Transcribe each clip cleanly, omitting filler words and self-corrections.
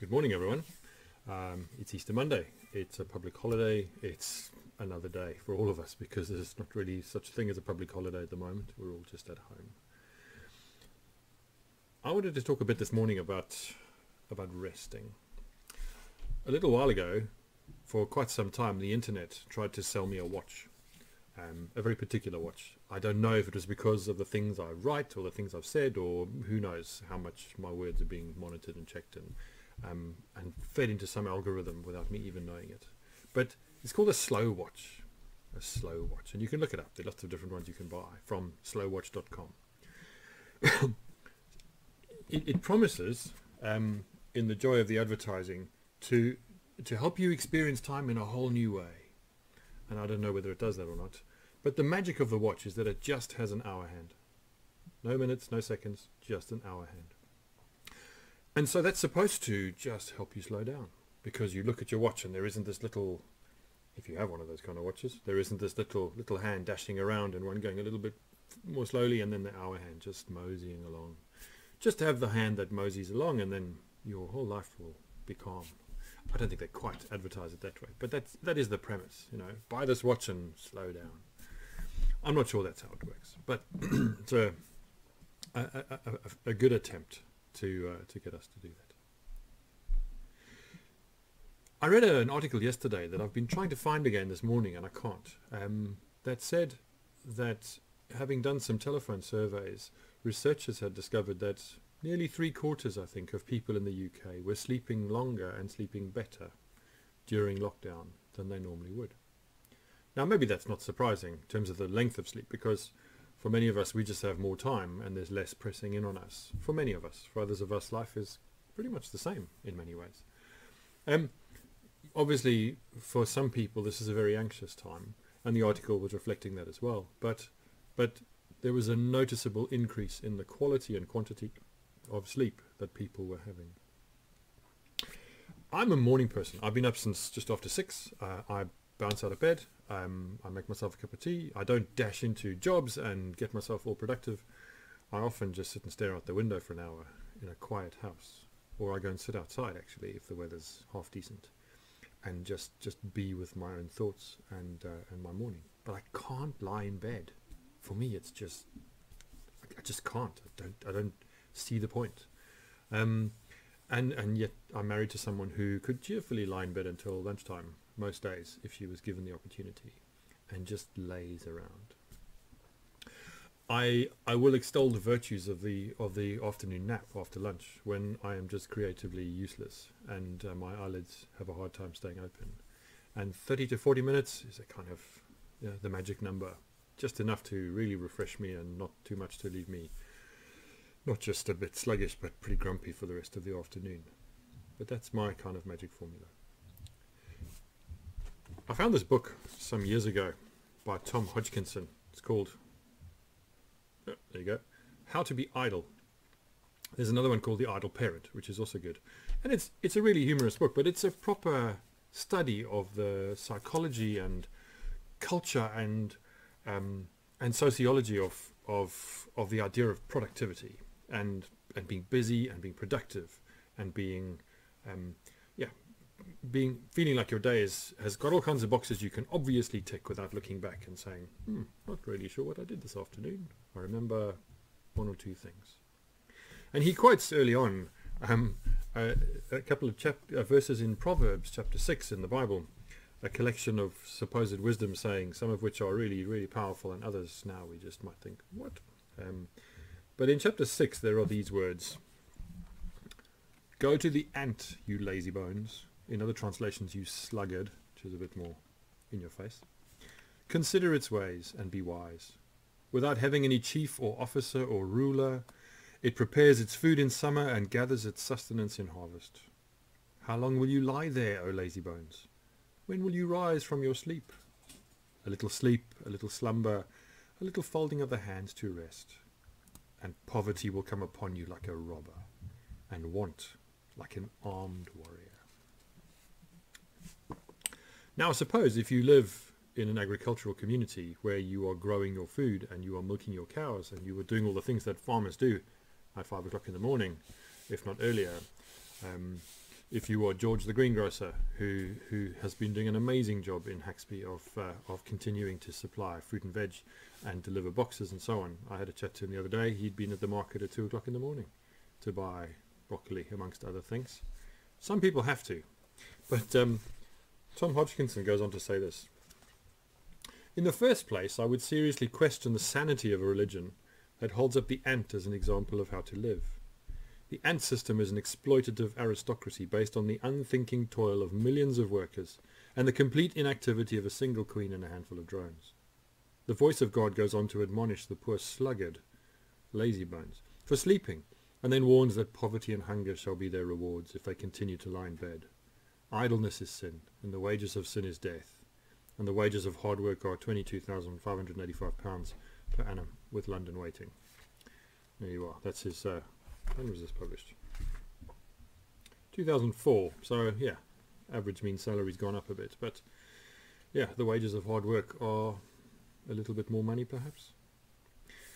Good morning, everyone. It's Easter Monday. It's a public holiday. It's another day for all of us because there's not really such a thing as a public holiday at the moment. We're all just at home. I wanted to talk a bit this morning about resting. A little while ago, for quite some time, the internet tried to sell me a watch, a very particular watch. I don't know if it was because of the things I write or the things I've said, or who knows how much my words are being monitored and checked and fed into some algorithm without me even knowing it. But it's called a slow watch. A slow watch. And you can look it up. There are lots of different ones you can buy from slowwatch.com. It promises, in the joy of the advertising, to help you experience time in a whole new way. And I don't know whether it does that or not. But the magic of the watch is that it just has an hour hand. No minutes, no seconds, just an hour hand. And so that's supposed to just help you slow down, because you look at your watch and there isn't this little, if you have one of those kind of watches, there isn't this little hand dashing around and one going a little bit more slowly and then the hour hand just moseying along. Just to have the hand that moseys along and then your whole life will be calm. I don't think they quite advertise it that way, but that is the premise, you know, buy this watch and slow down. I'm not sure that's how it works, but it's a good attempt to get us to do that. I read an article yesterday that I've been trying to find again this morning and I can't, that said that having done some telephone surveys, researchers had discovered that nearly 3/4, I think, of people in the UK were sleeping longer and sleeping better during lockdown than they normally would. Now maybe that's not surprising in terms of the length of sleep, because for many of us we just have more time and there's less pressing in on us. For many of us, for others of us, life is pretty much the same in many ways. Obviously for some people this is a very anxious time, and the article was reflecting that as well, but there was a noticeable increase in the quality and quantity of sleep that people were having. I'm a morning person. I've been up since just after 6. I bounce out of bed. I make myself a cup of tea. I don't dash into jobs and get myself all productive. I often just sit and stare out the window for an hour in a quiet house, or I go and sit outside actually if the weather's half decent, and just be with my own thoughts and my morning. But I can't lie in bed. For me, it's just I just can't. I don't see the point. And yet I'm married to someone who could cheerfully lie in bed until lunchtime most days if she was given the opportunity, and just lays around. I will extol the virtues of the afternoon nap after lunch when I am just creatively useless and my eyelids have a hard time staying open. And 30 to 40 minutes is a kind of the magic number, just enough to really refresh me and not too much to leave me not just a bit sluggish but pretty grumpy for the rest of the afternoon. But that's my kind of magic formula. I found this book some years ago by Tom Hodgkinson. It's called, there you go, How to Be Idle. There's another one called The Idle Parent, which is also good. And it's a really humorous book, but it's a proper study of the psychology and culture and sociology of the idea of productivity and being busy and being productive and being feeling like your day has got all kinds of boxes you can obviously tick without looking back and saying, not really sure what I did this afternoon. I remember one or two things. And he quotes early on a couple of verses in Proverbs chapter 6 in the Bible, a collection of supposed wisdom sayings, some of which are really, really powerful, and others now we just might think, what? But in chapter 6 there are these words: "Go to the ant, you lazy bones." In other translations, "you sluggard," which is a bit more in your face. "Consider its ways and be wise. Without having any chief or officer or ruler, it prepares its food in summer and gathers its sustenance in harvest. How long will you lie there, O lazy bones? When will you rise from your sleep? A little sleep, a little slumber, a little folding of the hands to rest. And poverty will come upon you like a robber, and want like an armed warrior." Now suppose if you live in an agricultural community where you are growing your food and you are milking your cows and you are doing all the things that farmers do at 5 o'clock in the morning, if not earlier, if you are George the greengrocer, who has been doing an amazing job in Haxby of continuing to supply fruit and veg and deliver boxes and so on. I had a chat to him the other day. He'd been at the market at 2 o'clock in the morning to buy broccoli, amongst other things. Some people have to. But Tom Hodgkinson goes on to say this. In the first place, I would seriously question the sanity of a religion that holds up the ant as an example of how to live. The ant system is an exploitative aristocracy based on the unthinking toil of millions of workers and the complete inactivity of a single queen and a handful of drones. The voice of God goes on to admonish the poor sluggard, lazybones, for sleeping, and then warns that poverty and hunger shall be their rewards if they continue to lie in bed. Idleness is sin, and the wages of sin is death, and the wages of hard work are £22,585 per annum, with London waiting. There you are. That's his... when was this published? 2004. So yeah, average mean salary's gone up a bit, but yeah, the wages of hard work are a little bit more money perhaps.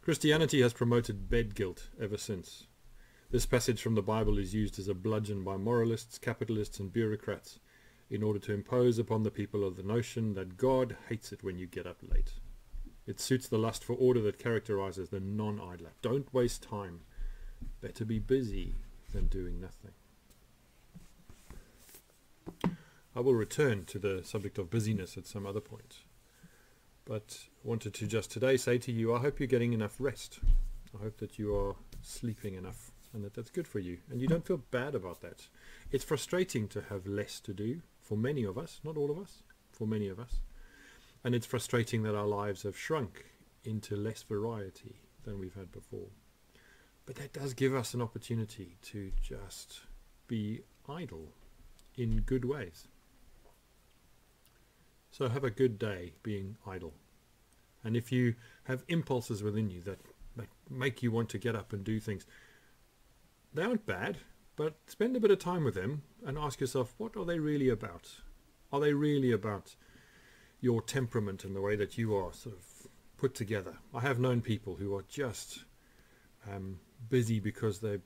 Christianity has promoted bed guilt ever since. This passage from the Bible is used as a bludgeon by moralists, capitalists and bureaucrats in order to impose upon the people of the notion that God hates it when you get up late. It suits the lust for order that characterizes the non-idler. Don't waste time. Better be busy than doing nothing. I will return to the subject of busyness at some other point, but wanted to just today say to you, I hope you're getting enough rest. I hope that you are sleeping enough and that that's good for you, and you don't feel bad about that. It's frustrating to have less to do for many of us, not all of us, for many of us, and it's frustrating that our lives have shrunk into less variety than we've had before. But that does give us an opportunity to just be idle in good ways. So have a good day being idle. And if you have impulses within you that make you want to get up and do things, they aren't bad, but spend a bit of time with them and ask yourself, what are they really about? Are they really about your temperament and the way that you are sort of put together? I have known people who are just busy because they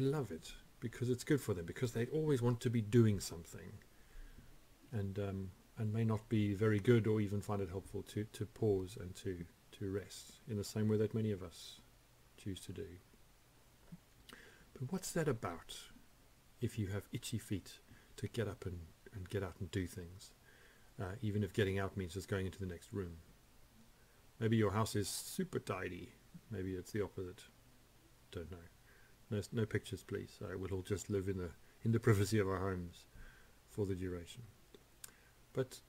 love it, because it's good for them, because they always want to be doing something, and may not be very good or even find it helpful to pause and to rest in the same way that many of us choose to do. But what's that about if you have itchy feet to get up and get out and do things, even if getting out means just going into the next room? Maybe your house is super tidy. Maybe it's the opposite. Don't know. No pictures, please. We'll all just live in the privacy of our homes for the duration. But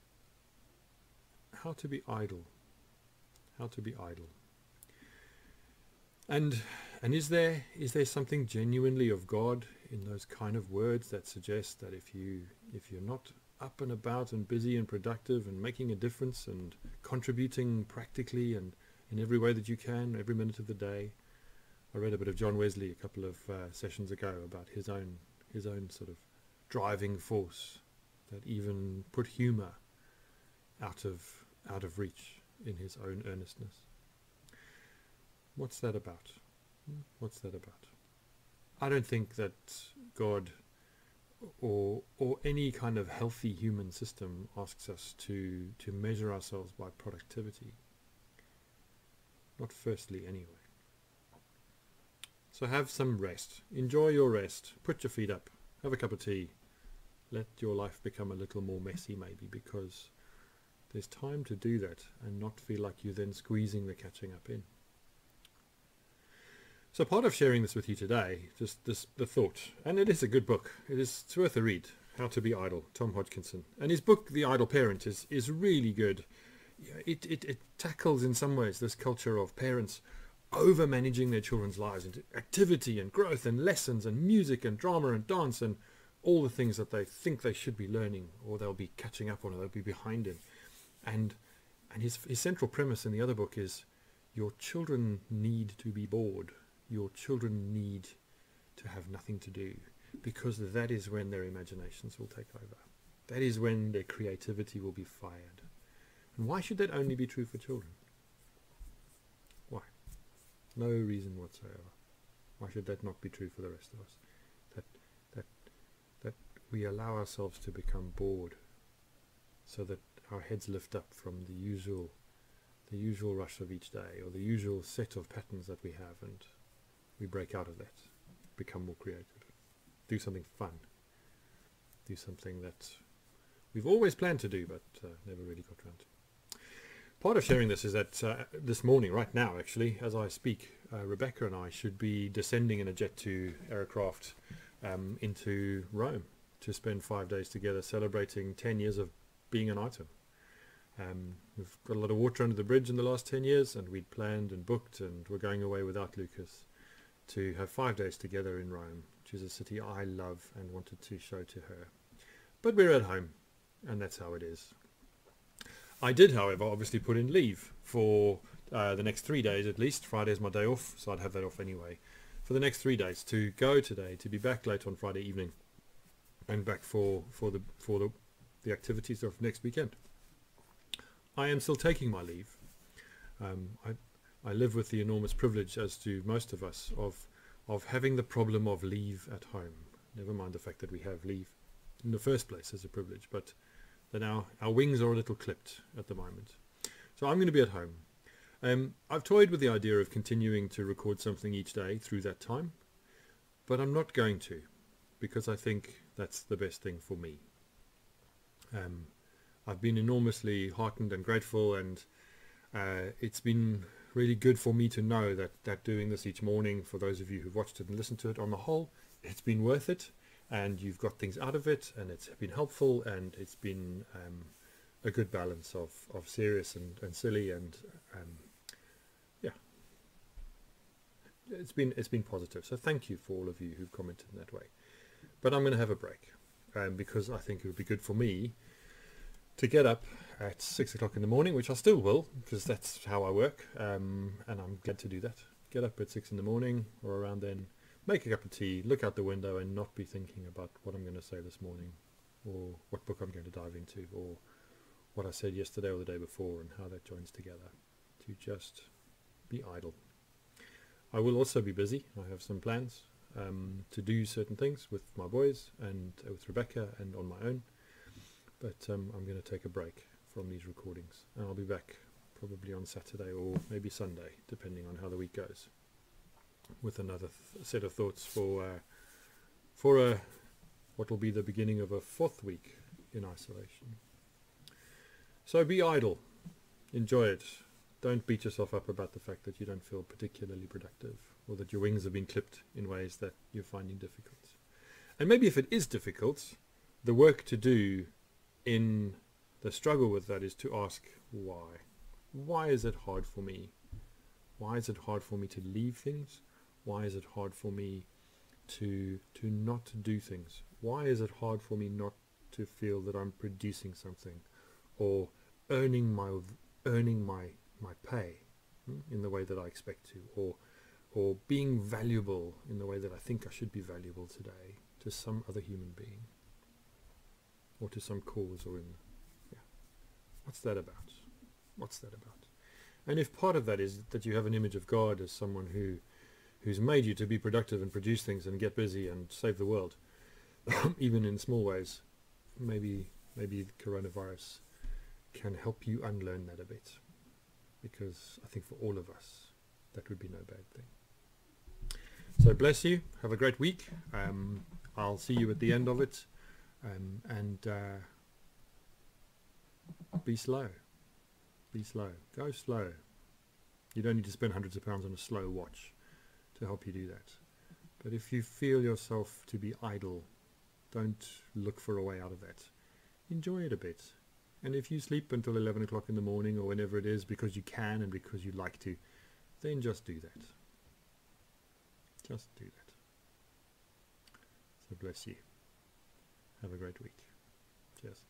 how to be idle? How to be idle? And is there something genuinely of God in those kind of words that suggest that if you're not up and about and busy and productive and making a difference and contributing practically and in every way that you can, every minute of the day? I read a bit of John Wesley a couple of sessions ago about his own sort of driving force that even put humour out of reach in his own earnestness. What's that about? What's that about? I don't think that God or any kind of healthy human system asks us to measure ourselves by productivity. Not firstly, anyway. So have some rest. Enjoy your rest. Put your feet up. Have a cup of tea. Let your life become a little more messy, maybe, because there's time to do that and not feel like you're then squeezing the catching up in. So part of sharing this with you today, just the thought, and it is a good book. It's worth a read. How to Be Idle, Tom Hodgkinson. And his book, The Idle Parent, is really good. It tackles in some ways this culture of parents over managing their children's lives into activity and growth and lessons and music and drama and dance and all the things that they think they should be learning or they'll be catching up on or they'll be behind in. And his central premise in the other book is your children need to be bored. Your children need to have nothing to do, because that is when their imaginations will take over. That is when their creativity will be fired. And why should that only be true for children? Why? No reason whatsoever. Why should that not be true for the rest of us? That we allow ourselves to become bored, so that our heads lift up from the usual rush of each day, or the usual set of patterns that we have, and we break out of that, become more creative, do something fun, do something that we've always planned to do but never really got around to. Part of sharing this is that this morning, right now actually, as I speak, Rebecca and I should be descending in a Jet2 aircraft into Rome to spend 5 days together celebrating 10 years of being an item. We've got a lot of water under the bridge in the last 10 years, and we'd planned and booked, and we're going away without Lucas to have 5 days together in Rome, which is a city I love and wanted to show to her. But we're at home, and that's how it is. I did, however, obviously put in leave for the next 3 days at least. Friday's my day off, so I'd have that off anyway. For the next 3 days, to go today, to be back late on Friday evening, and back for the activities of next weekend. I am still taking my leave. I live with the enormous privilege, as do most of us, of having the problem of leave at home. Never mind the fact that we have leave in the first place as a privilege, but that our wings are a little clipped at the moment. So I'm going to be at home. I've toyed with the idea of continuing to record something each day through that time, but I'm not going to, because I think that's the best thing for me. I've been enormously heartened and grateful, and it's been really good for me to know that doing this each morning, for those of you who've watched it and listened to it on the whole, it's been worth it, and you've got things out of it, and it's been helpful, and it's been a good balance of serious and silly, and yeah, it's been positive. So thank you for all of you who've commented in that way. But I'm going to have a break, because I think it would be good for me to get up at 6 o'clock in the morning, which I still will, because that's how I work, and I'm glad to do that. Get up at 6 in the morning or around then, make a cup of tea, look out the window, and not be thinking about what I'm going to say this morning, or what book I'm going to dive into, or what I said yesterday or the day before, and how that joins together, to just be idle. I will also be busy. I have some plans to do certain things with my boys and with Rebecca and on my own, but I'm going to take a break from these recordings, and I'll be back probably on Saturday or maybe Sunday, depending on how the week goes, with another set of thoughts for what will be the beginning of a 4th week in isolation. So be idle, enjoy it. Don't beat yourself up about the fact that you don't feel particularly productive, or that your wings have been clipped in ways that you're finding difficult. And maybe if it is difficult, the work to do in the struggle with that is to ask why. Why is it hard for me? Why is it hard for me to leave things? Why is it hard for me to not do things? Why is it hard for me not to feel that I'm producing something, or earning my pay in the way that I expect to, or being valuable in the way that I think I should be valuable today to some other human being, or to some cause, or what's that about? What's that about? And if part of that is that you have an image of God as someone who's made you to be productive and produce things and get busy and save the world, even in small ways, maybe coronavirus can help you unlearn that a bit, because I think for all of us that would be no bad thing. So bless you, have a great week. I'll see you at the end of it, and be slow, go slow. You don't need to spend hundreds of pounds on a slow watch to help you do that. But if you feel yourself to be idle, don't look for a way out of that. Enjoy it a bit. And if you sleep until 11 o'clock in the morning, or whenever it is, because you can and because you like to, then just do that. Just do that. So bless you. Have a great week. Cheers.